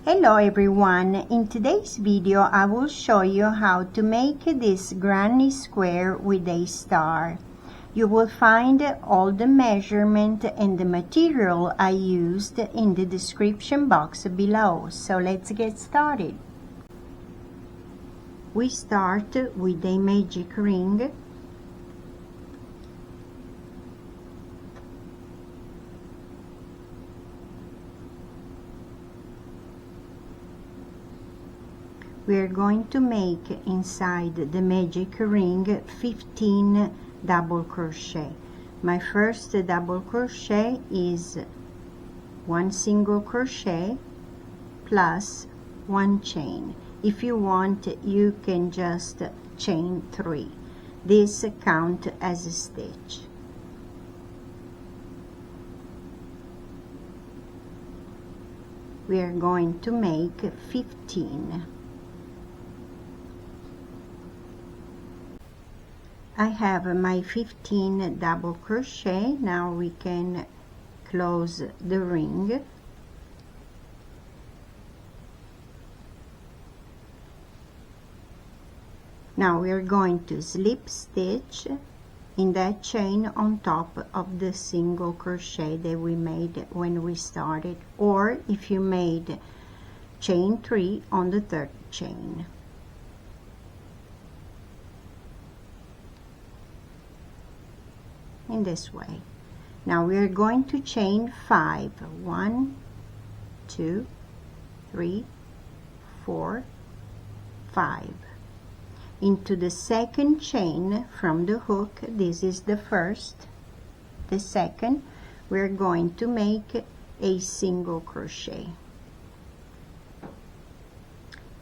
Hello everyone, in today's video I will show you how to make this granny square with a star. You will find all the measurement and the material I used in the description box below. So let's get started. We start with a magic ring. We are going to make inside the magic ring 15 double crochet. My first double crochet is 1 single crochet plus 1 chain. If you want, you can just chain 3. This count as a stitch. We are going to make 15. I have my 15 double crochet. Now we can close the ring. Now we are going to slip stitch in that chain on top of the single crochet that we made when we started, or if you made chain 3 on the 3rd chain. In this way. Now we are going to chain 5. 1, 2, 3, 4, 5. Into the second chain from the hook. This is the first. The second, we're going to make a single crochet.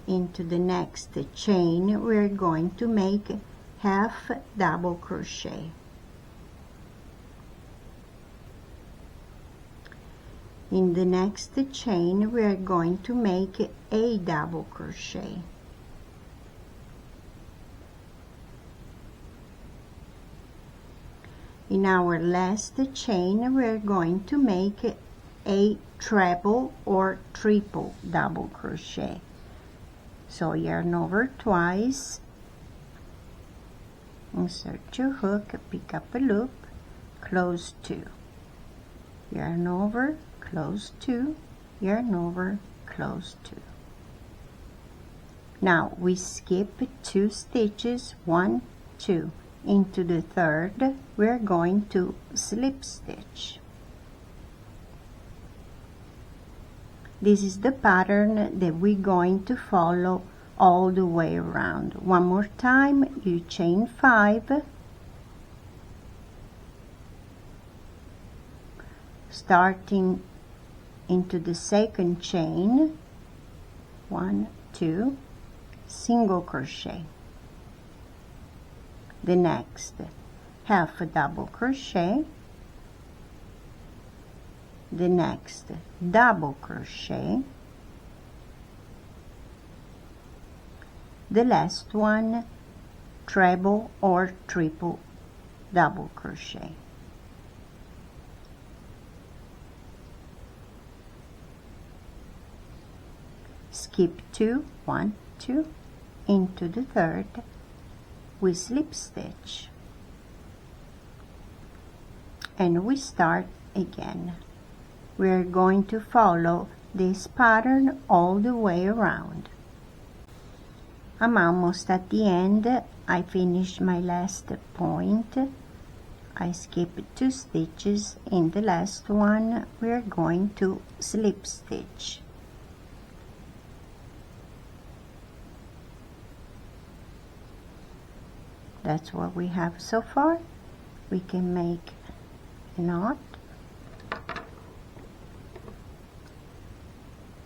Into the next chain, we're going to make half double crochet. In the next chain, we are going to make a double crochet. In our last chain, we are going to make a treble or triple double crochet. So yarn over twice, insert your hook, pick up a loop, close 2, yarn over, close 2, yarn over, close 2. Now we skip 2 stitches, 1, 2. Into the 3rd, we're going to slip stitch. This is the pattern that we're going to follow all the way around. One more time, you chain 5, starting into the second chain, 1, 2, single crochet. The next, half a double crochet. The next, double crochet. The last one, treble or triple double crochet. Skip 2, 1, 2, into the 3rd, we slip stitch, and we start again. We are going to follow this pattern all the way around. I'm almost at the end. I finished my last point. I skipped 2 stitches. In the last one, we are going to slip stitch. That's what we have so far. We can make a knot.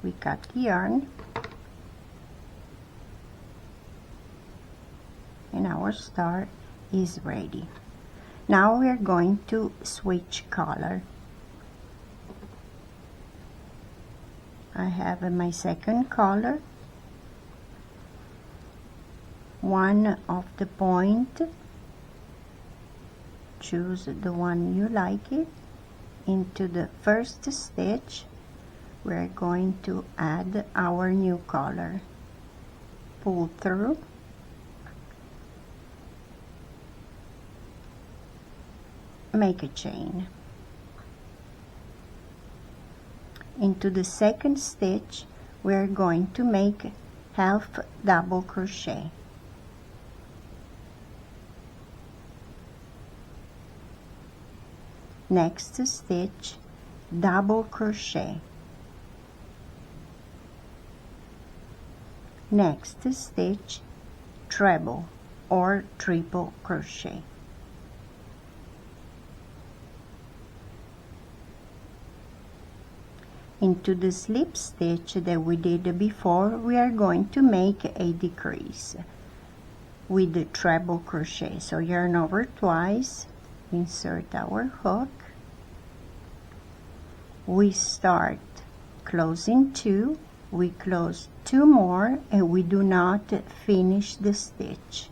We cut the yarn, and our star is ready. Now we are going to switch color. I have my second color. One of the point, choose the one you like it, into the first stitch we're going to add our new color. Pull through, make a chain. Into the second stitch we're going to make half double crochet. Next stitch, double crochet. Next stitch, treble or triple crochet. Into the slip stitch that we did before, we are going to make a decrease with the treble crochet. So yarn over twice, insert our hook, we start closing 2, we close 2 more, and we do not finish the stitch.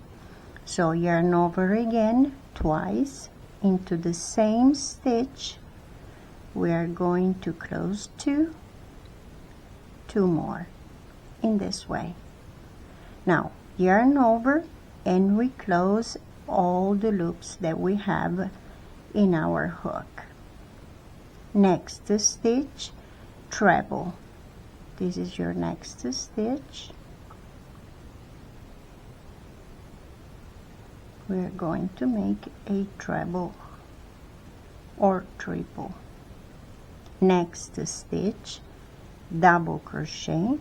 So yarn over again twice, into the same stitch we are going to close 2 more in this way. Now yarn over and we close all the loops that we have in our hook. Next stitch, treble. This is your next stitch. We're going to make a treble or triple. Next stitch, double crochet.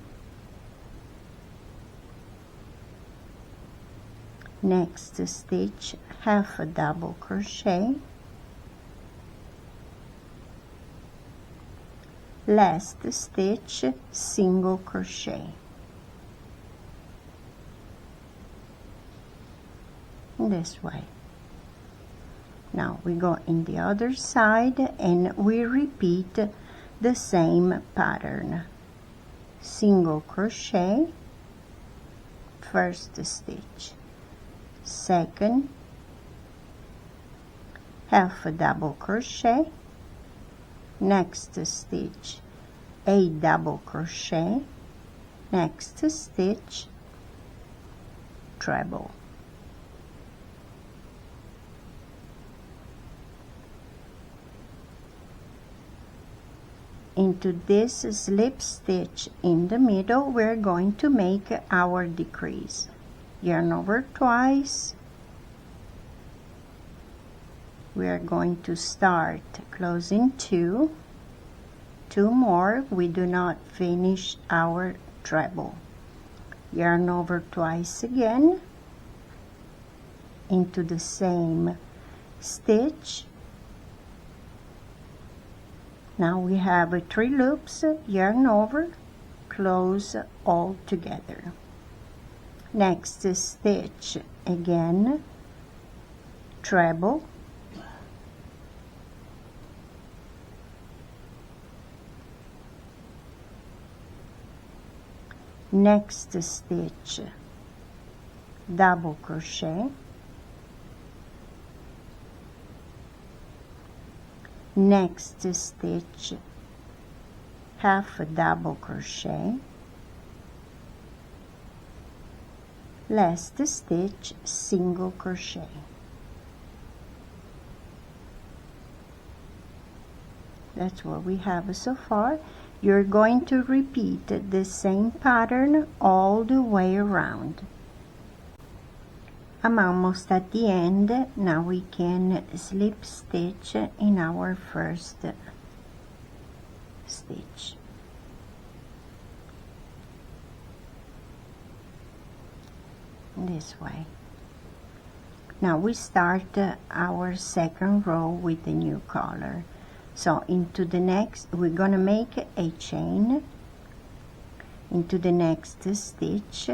Next stitch, half a double crochet. Last stitch, single crochet. This way. Now we go in the other side and we repeat the same pattern. Single crochet, first stitch, second, half a double crochet, next stitch, a double crochet, next stitch, treble. Into this slip stitch in the middle we're going to make our decrease. Yarn over twice, we are going to start closing 2 more, we do not finish our treble. Yarn over twice again, into the same stitch. Now we have 3 loops, yarn over, close all together. Next stitch again, treble, next stitch, double crochet, next stitch, half a double crochet, last stitch, single crochet. That's what we have so far. You're going to repeat the same pattern all the way around. I'm almost at the end. Now we can slip stitch in our first stitch. This way. Now we start our second row with the new color. So into the next, we're gonna make a chain. Into the next stitch,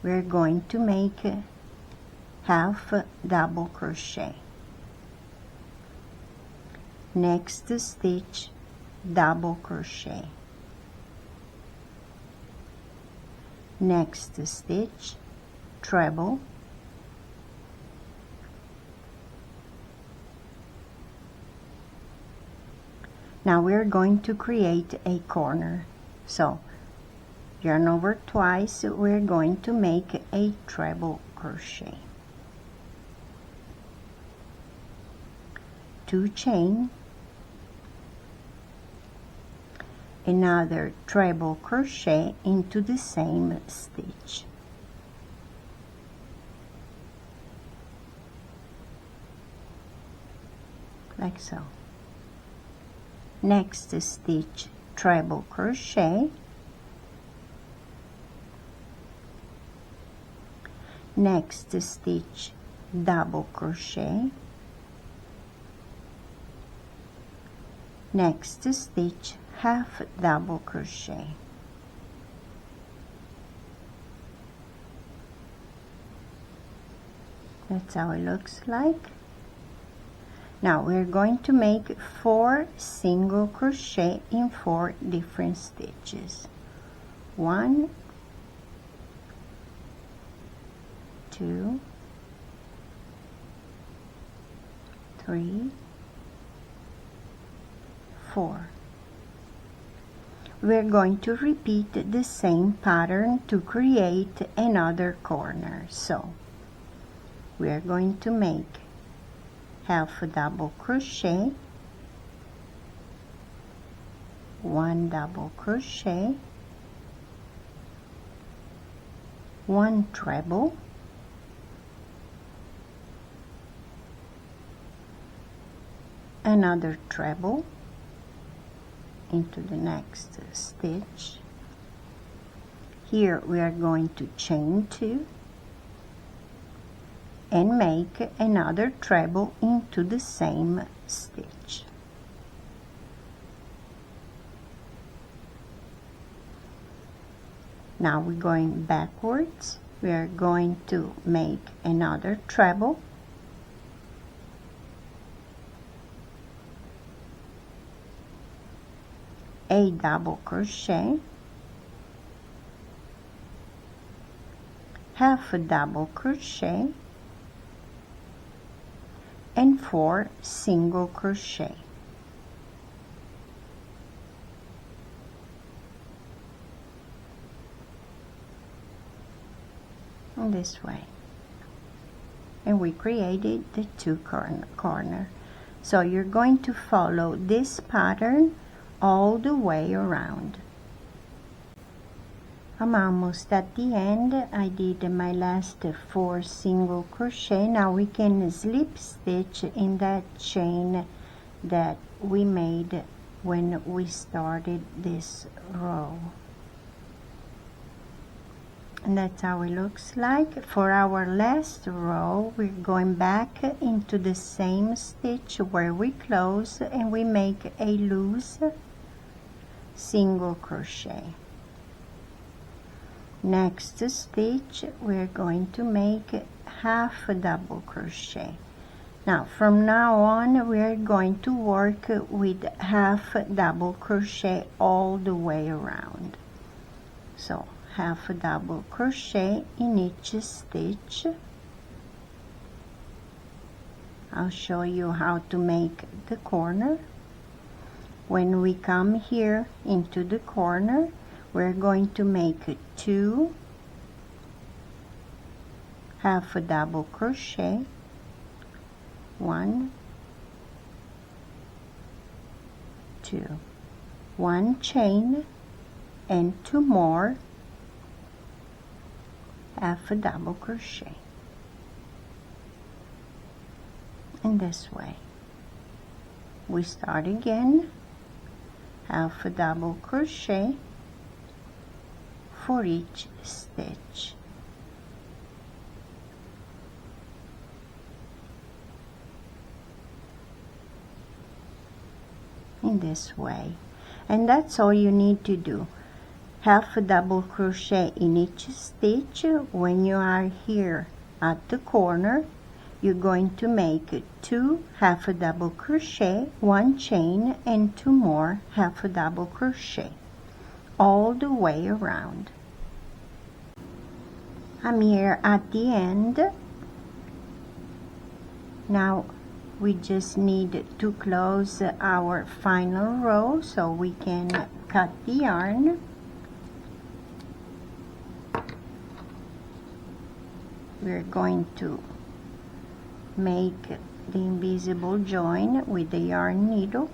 we're going to make half double crochet. Next stitch, double crochet. Next stitch, treble. Now we're going to create a corner. So yarn over twice, we're going to make a treble crochet, 2 chain, another treble crochet into the same stitch, like so. Next stitch, treble crochet, next stitch, double crochet, next stitch, half double crochet, that's how it looks like. Now we're going to make 4 single crochet in 4 different stitches. 1, 2, 3, 4. We're going to repeat the same pattern to create another corner. So we're going to make half a double crochet, 1 double crochet, 1 treble, another treble into the next stitch. Here we are going to chain 2 and make another treble into the same stitch. Now we're going backwards. We are going to make another treble, a double crochet, half a double crochet, and 4 single crochet. In this way. And we created the 2 corner. So you're going to follow this pattern all the way around. I'm almost at the end. I did my last 4 single crochet. Now we can slip stitch in that chain that we made when we started this row. And that's how it looks like. For our last row, we're going back into the same stitch where we close, and we make a loose single crochet. Next stitch, we're going to make half a double crochet. Now from now on, we are going to work with half double crochet all the way around. So half a double crochet in each stitch. I'll show you how to make the corner. When we come here into the corner, we're going to make 2 half a double crochet, 1, 2, 1 chain, and 2 more half a double crochet in this way. We start again, half a double crochet for each stitch. In this way. And that's all you need to do. Half a double crochet in each stitch. When you are here at the corner, you're going to make 2 half a double crochet, 1 chain, and 2 more half a double crochet all the way around. I'm here at the end. Now We just need to close our final row so we can cut the yarn. We're going to make the invisible join with the yarn needle.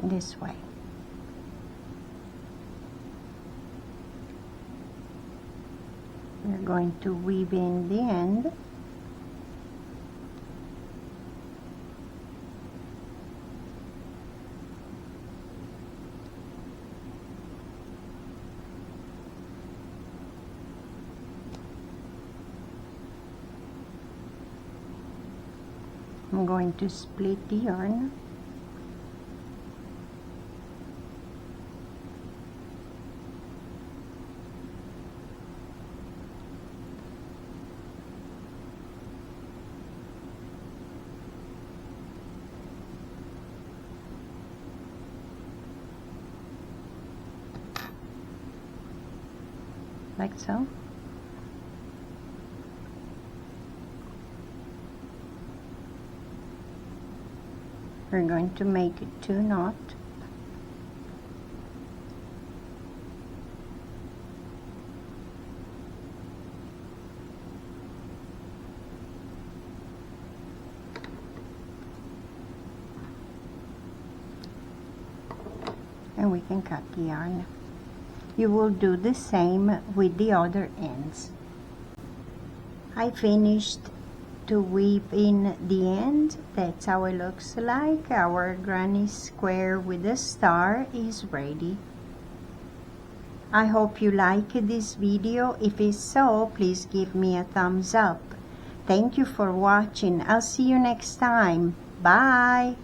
This way. We're going to weave in the end. I'm going to split the yarn. Like so. We're going to make 2 knots. And we can cut the yarn. You will do the same with the other ends. I finished to weave in the end. That's how it looks like. Our granny square with a star is ready. I hope you like this video. If it's so, please give me a thumbs up. Thank you for watching. I'll see you next time. Bye.